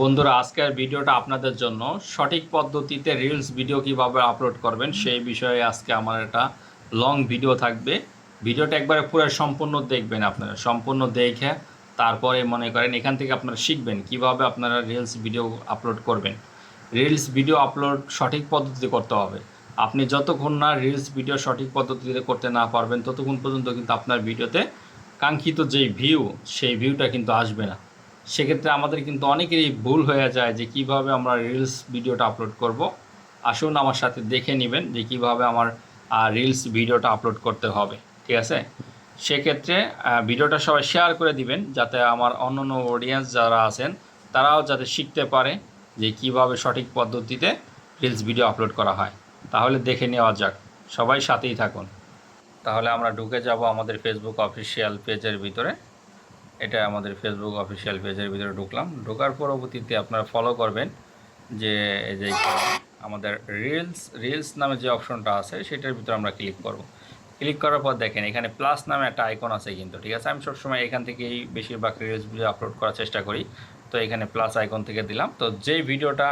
বন্ধুরা, আজকের ভিডিওটা আপনাদের জন্য সঠিক পদ্ধতিতে রিলস ভিডিও কিভাবে আপলোড করবেন সেই বিষয়ে আজকে আমার একটা লং ভিডিও থাকবে। ভিডিওটা একবারে পুরো সম্পূর্ণ দেখবেন, আপনারা সম্পূর্ণ দেখে তারপরে মনে করেন এখান থেকে আপনারা শিখবেন কিভাবে আপনারা রিলস ভিডিও আপলোড করবেন। রিলস ভিডিও আপলোড সঠিক পদ্ধতিতে করতে হবে। আপনি যতক্ষণ না রিলস ভিডিও সঠিক পদ্ধতিতে করতে না পারবেন ততক্ষণ পর্যন্ত কিন্তু আপনার ভিডিওতে কাঙ্ক্ষিত যেই ভিউ সেই ভিউটা কিন্তু আসবে না। সেক্ষেত্রে আমাদের কিন্তু অনেকেরই ভুল হয়ে যায় যে কিভাবে আমরা রিলস ভিডিওটা আপলোড করব। আসুন আমার সাথে দেখে নেবেন যে কিভাবে আমার রিলস ভিডিওটা আপলোড করতে হবে। ঠিক আছে, সেক্ষেত্রে ভিডিওটা সবাই শেয়ার করে দিবেন যাতে আমার অন্যান্য অডিয়েন্স যারা আছেন তারাও যাতে শিখতে পারে যে কিভাবে সঠিক পদ্ধতিতে রিলস ভিডিও আপলোড করা হয়। তাহলে দেখে নেওয়া যাক, সবাই সাথেই থাকুন। তাহলে আমরা ঢুকে যাব আমাদের ফেসবুক অফিসিয়াল পেজের ভিতরে। এটা আমাদের ফেসবুক অফিসিয়াল পেজের ভিতরে ঢুকলাম। ঢোকার পরবর্তীতে আপনারা ফলো করবেন যে এই যে আমাদের রিলস নামে যে অপশনটা আছে সেটার ভিতরে আমরা ক্লিক করব। ক্লিক করার পর দেখেন এখানে প্লাস নামে একটা আইকন আছে কিন্তু, ঠিক আছে। আমি সবসময় এখান থেকেই বেশিরভাগ রিলস ভিডিও আপলোড করার চেষ্টা করি। তো এখানে প্লাস আইকন থেকে দিলাম। তো যেই ভিডিওটা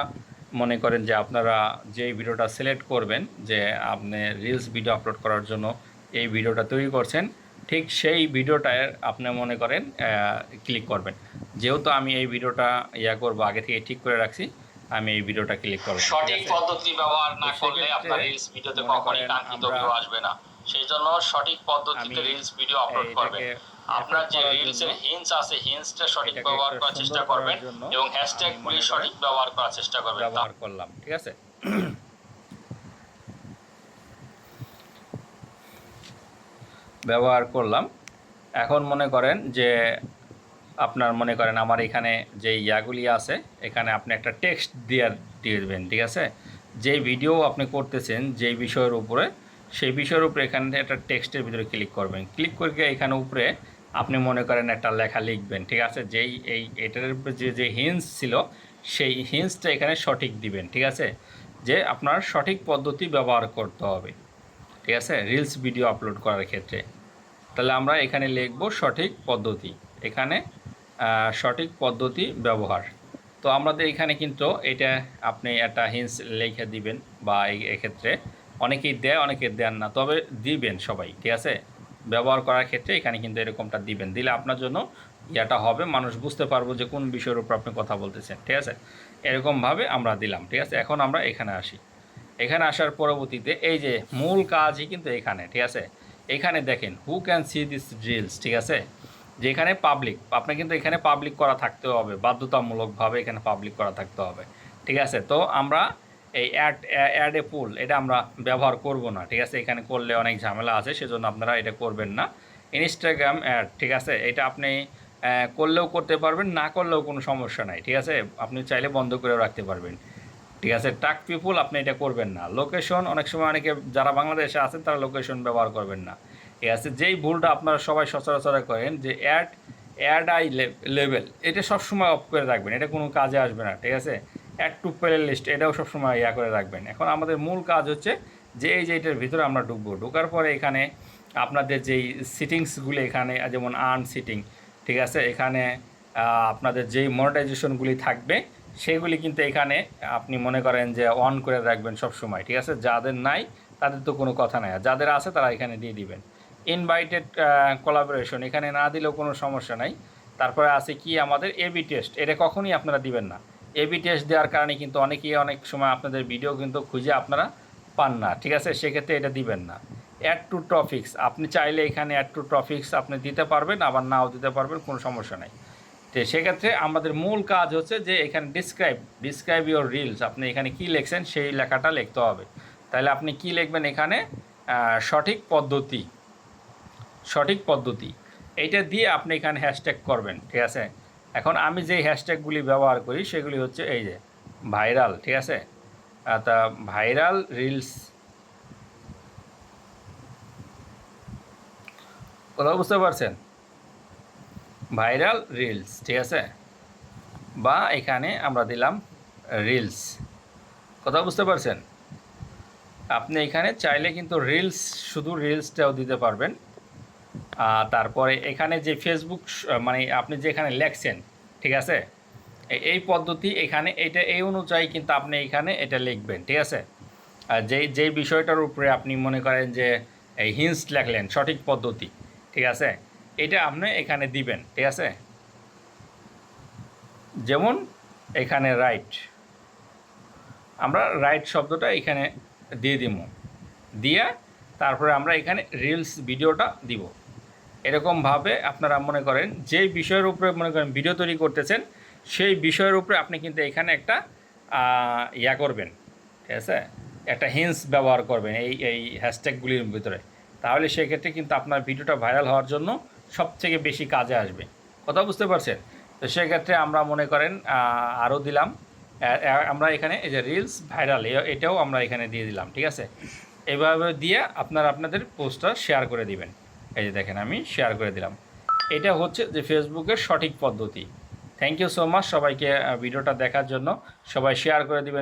মনে করেন যে আপনারা যেই ভিডিওটা সিলেক্ট করবেন যে আপনি রিলস ভিডিও আপলোড করার জন্য এই ভিডিওটা তৈরি করছেন, ঠিক সেই ভিডিওটায় আপনি মনে করেন ক্লিক করবেন। যেহেতু আমি এই ভিডিওটা করবো আগে থেকে ঠিক করে রাখছি, আমি এই ভিডিওটা ক্লিক করব। সঠিক পদ্ধতি ব্যবহার না করলে আপনার রিলস ভিডিওতে কখনোই কাঙ্ক্ষিত ভিউ আসবে না। সেই জন্য সঠিক পদ্ধতিতে রিলস ভিডিও আপলোড করবেন। আপনার যে রিলসের হিন্স আছে হিন্সটা সঠিক ব্যবহার করার চেষ্টা করবেন এবং হ্যাশট্যাগগুলি সঠিক ব্যবহার করার চেষ্টা করবেন। ব্যবহার করলাম, ঠিক আছে। ব্যবহার করলাম। এখন মনে করেন যে আপনার মনে করেন আমার এখানে যে ইয়াগুলি আছে এখানে আপনি একটা টেক্সট দিয়ে দেবেন, ঠিক আছে। যেই ভিডিও আপনি করতেছেন যেই বিষয়ের উপরে সেই বিষয়ের উপরে এখানে একটা টেক্সটের ভিতরে ক্লিক করবেন। ক্লিক করে এখানে উপরে আপনি মনে করেন একটা লেখা লিখবেন, ঠিক আছে। যেই এটার উপরে যে হিন্স ছিল সেই হিন্সটা এখানে সঠিক দিবেন, ঠিক আছে। যে আপনার সঠিক পদ্ধতি ব্যবহার করতে হবে, ঠিক আছে, রিলস ভিডিও আপলোড করার ক্ষেত্রে। তাহলে আমরা এখানে লিখব সঠিক পদ্ধতি, এখানে সঠিক পদ্ধতি ব্যবহার। তো আমাদের এখানে কিন্তু এটা আপনি একটা হিন্স লিখে দিবেন, বা এক্ষেত্রে অনেকেই দেয় অনেকে দেন না, তবে দিবেন সবাই, ঠিক আছে। ব্যবহার করার ক্ষেত্রে এখানে কিন্তু এরকমটা দিবেন, দিলে আপনার জন্য ইয়াটা হবে, মানুষ বুঝতে পারবো যে কোন বিষয়ের উপর আপনি কথা বলতেছেন, ঠিক আছে। এরকমভাবে আমরা দিলাম, ঠিক আছে। এখন আমরা এখানে আসি। এখানে আসার পরবর্তীতে এই যে মূল কাজই কিন্তু এখানে, ঠিক আছে। এখানে দেখেন who can see this reels, ঠিক আছে। যেখানে পাবলিক, আপনার কিন্তু এখানে পাবলিক করা থাকতে হবে, বাধ্যতামূলকভাবে এখানে পাবলিক করা থাকতে হবে, ঠিক আছে। তো আমরা এই অ্যাড এ পুল এটা আমরা ব্যবহার করব না, ঠিক আছে। এখানে করলে অনেক ঝামেলা আছে, সেজন্য আপনারা এটা করবেন না। ইনস্টাগ্রাম অ্যাড, ঠিক আছে, এটা আপনি করলেও করতে পারবেন, না করলেও কোনো সমস্যা নাই, ঠিক আছে। আপনি চাইলে বন্ধ করেও রাখতে পারবেন, ঠিক আছে। টাক পিপুল আপনি এটা করবেন না। লোকেশন, অনেক সময় অনেকে যারা বাংলাদেশে আছেন তারা লোকেশন ব্যবহার করবেন না, ঠিক আছে। যেই ভুলটা আপনারা সবাই সচরাচর করেন যে অ্যাড আই লেভেল, এটা সবসময় অফ করে রাখবেন, এটা কোনো কাজে আসবে না, ঠিক আছে। অ্যাড টু প্লে লিস্ট এটাও সবসময় করে রাখবেন। এখন আমাদের মূল কাজ হচ্ছে যে এই যে এটার ভিতরে আমরা ঢুকবো, ঢোকার পরে এখানে আপনাদের যেই সিটিংসগুলি এখানে যেমন আর্ন সিটিং, ঠিক আছে, এখানে আপনাদের যেই মনিটাইজেশনগুলি থাকবে সেগুলি কিন্তু এখানে আপনি মনে করেন যে অন করে রাখবেন সব সময়, ঠিক আছে। যাদের নাই তাদের তো কোনো কথা নাই, আর যাদের আছে তারা এখানে দিয়ে দিবেন। ইনভাইটেড কোলাবোরেশন এখানে না দিলেও কোনো সমস্যা নাই। তারপরে আছে কি আমাদের এবি টেস্ট, এটা কখনই আপনারা দিবেন না। এবি টেস্ট দেওয়ার কারণে কিন্তু অনেকেই অনেক সময় আপনাদের ভিডিও কিন্তু খুঁজে আপনারা পান না, ঠিক আছে, সেক্ষেত্রে এটা দিবেন না। অ্যাড টু টপিক্স আপনি চাইলে এখানে অ্যাড টু টপিক্স আপনি দিতে পারবেন, আবার নাও দিতে পারবেন, কোনো সমস্যা নাই। তো সেক্ষেত্রে আমাদের মূল কাজ হচ্ছে যে এখানে ডিসক্রাইব ইউর রিলস, আপনি এখানে কী লিখছেন সেই লেখাটা লিখতে হবে। তাহলে আপনি কি লিখবেন এখানে সঠিক পদ্ধতি এইটা দিয়ে আপনি এখানে হ্যাশট্যাগ করবেন, ঠিক আছে। এখন আমি যেই হ্যাশট্যাগুলি ব্যবহার করি সেগুলি হচ্ছে এই যে ভাইরাল, ঠিক আছে। তা ভাইরাল রিলস, কোথাও বুঝতে পারছেন, ভাইরাল রিলস, ঠিক আছে। বা এখানে আমরা দিলাম রিলস, কথা বুঝতে পারছেন। আপনি এখানে চাইলে কিন্তু শুধু রিলসটাও দিতে পারবেন। তারপরে এখানে যে ফেসবুক মানে আপনি যেখানে লেখছেন, ঠিক আছে, এই পদ্ধতি এখানে এটা এই অনুযায়ী কিন্তু আপনি এখানে এটা লিখবেন, ঠিক আছে। আর যেই বিষয়টার উপরে আপনি মনে করেন যে এই হিন্স লেখলেন সঠিক পদ্ধতি, ঠিক আছে, এটা আপনি এখানে দিবেন, ঠিক আছে। যেমন এখানে রাইট, আমরা রাইট শব্দটা এখানে দিয়ে দিব, দিয়ে তারপরে আমরা এখানে রিলস ভিডিওটা দিব। এরকমভাবে আপনারা মনে করেন যেই বিষয়ের উপরে মনে করেন ভিডিও তৈরি করতেছেন সেই বিষয়ের উপরে আপনি কিন্তু এখানে একটা ইয়া করবেন, ঠিক আছে, একটা হিন্স ব্যবহার করবেন এই হ্যাশট্যাগুলির ভিতরে। তাহলে সেক্ষেত্রে কিন্তু আপনার ভিডিওটা ভাইরাল হওয়ার জন্য সবথেকে বেশি কাজে আসবে। কথা বুঝতে পারছেন? তো সেক্ষেত্রে আমরা মনে করেন আরও দিলাম, আমরা এখানে এই যে রিলস ভাইরাল এটাও আমরা এখানে দিয়ে দিলাম, ঠিক আছে। এভাবে দিয়ে আপনারা আপনাদের পোস্টটা শেয়ার করে দিবেন। এই যে দেখেন আমি শেয়ার করে দিলাম। এটা হচ্ছে যে ফেসবুকের সঠিক পদ্ধতি। থ্যাংক ইউ সো মাচ সবাইকে ভিডিওটা দেখার জন্য। সবাই শেয়ার করে দিবেন।